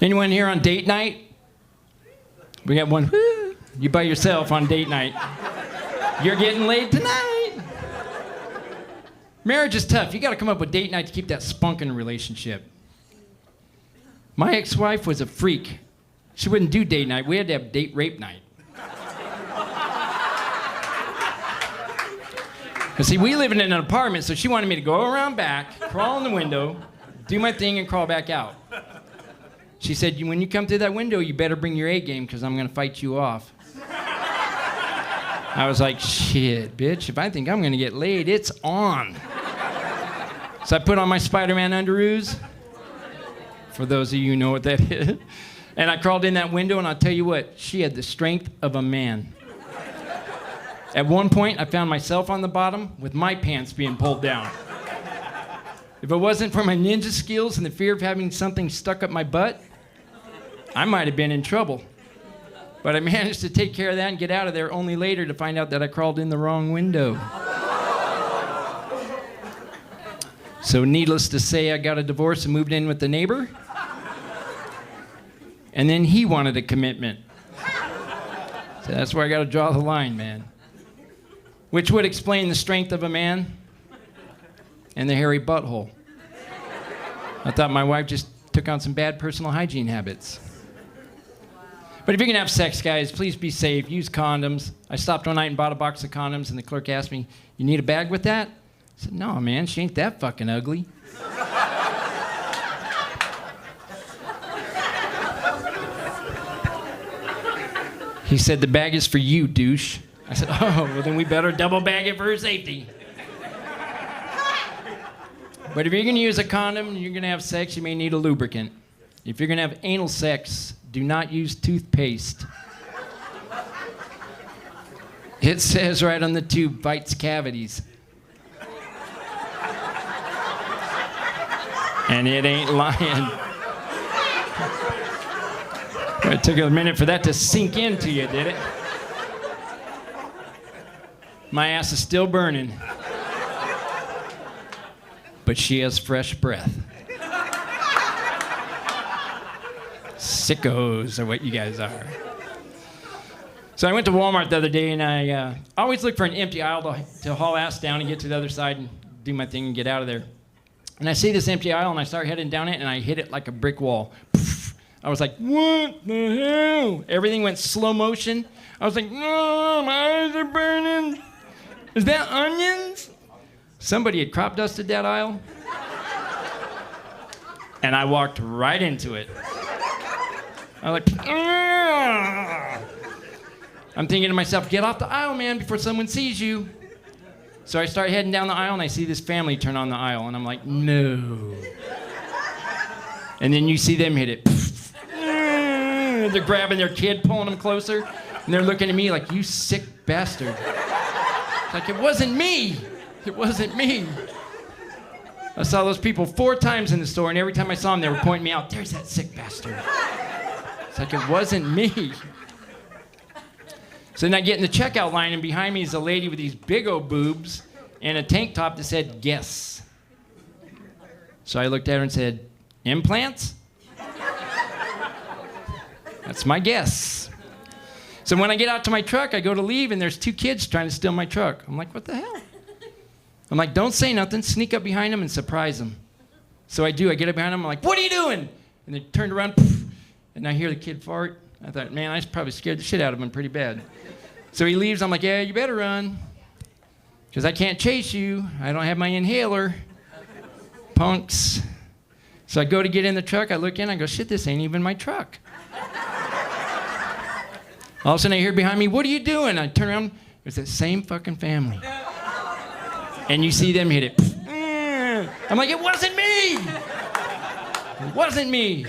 Anyone here on date night? We got one. Woo. You by yourself on date night. You're getting laid tonight. Marriage is tough. You got to come up with date night to keep that spunk in a relationship. My ex-wife was a freak. She wouldn't do date night. We had to have date rape night. See, we live in an apartment, so she wanted me to go around back, crawl in the window, do my thing, and crawl back out. She said, when you come through that window, you better bring your A game, because I'm going to fight you off. I was like, shit, bitch, if I think I'm going to get laid, it's on. So I put on my Spider-Man underoos. For those of you who know what that is. And I crawled in that window, and I'll tell you what, she had the strength of a man. At one point, I found myself on the bottom with my pants being pulled down. If it wasn't for my ninja skills and the fear of having something stuck up my butt, I might have been in trouble. But I managed to take care of that and get out of there, only later to find out that I crawled in the wrong window. So needless to say, I got a divorce and moved in with the neighbor. And then he wanted a commitment. So that's where I got to draw the line, man. Which would explain the strength of a man and the hairy butthole. I thought my wife just took on some bad personal hygiene habits. But if you're gonna have sex, guys, please be safe. Use condoms. I stopped one night and bought a box of condoms, and the clerk asked me, "You need a bag with that?" I said, "No, man, she ain't that fucking ugly." He said, "The bag is for you, douche." I said, "Oh, well then we better double bag it for her safety." But if you're gonna use a condom and you're gonna have sex, you may need a lubricant. If you're gonna have anal sex, do not use toothpaste. It says right on the tube, fights cavities. And it ain't lying. It took a minute for that to sink into you, did it? My ass is still burning. But she has fresh breath. Sickos are what you guys are. So I went to Walmart the other day, and I always look for an empty aisle to haul ass down and get to the other side and do my thing and get out of there. And I see this empty aisle, and I start heading down it, and I hit it like a brick wall. I was like, what the hell? Everything went slow motion. I was like, no, my eyes are burning. Is that onions? Somebody had crop dusted that aisle. And I walked right into it. I was like, ugh. I'm thinking to myself, get off the aisle, man, before someone sees you. So I start heading down the aisle, and I see this family turn on the aisle, and I'm like, no. And then you see them hit it. They're grabbing their kid, pulling them closer, and they're looking at me like, you sick bastard. It's like, it wasn't me. It wasn't me. I saw those people 4 times in the store, and every time I saw them, they were pointing me out. There's that sick bastard. It's like, it wasn't me. So then I get in the checkout line, and behind me is a lady with these big old boobs and a tank top that said, guess. So I looked at her and said, implants? That's my guess. So when I get out to my truck, I go to leave, and there's 2 kids trying to steal my truck. I'm like, what the hell? I'm like, don't say nothing. Sneak up behind them and surprise them. So I do. I get up behind them. I'm like, what are you doing? And they turned around, and I hear the kid fart. I thought, man, I probably scared the shit out of him pretty bad. So he leaves. I'm like, yeah, you better run, because I can't chase you. I don't have my inhaler. Punks. So I go to get in the truck. I look in. I go, shit, this ain't even my truck. All of a sudden, I hear behind me, what are you doing? I turn around. It's that same fucking family. And you see them hit it. I'm like, it wasn't me. It wasn't me.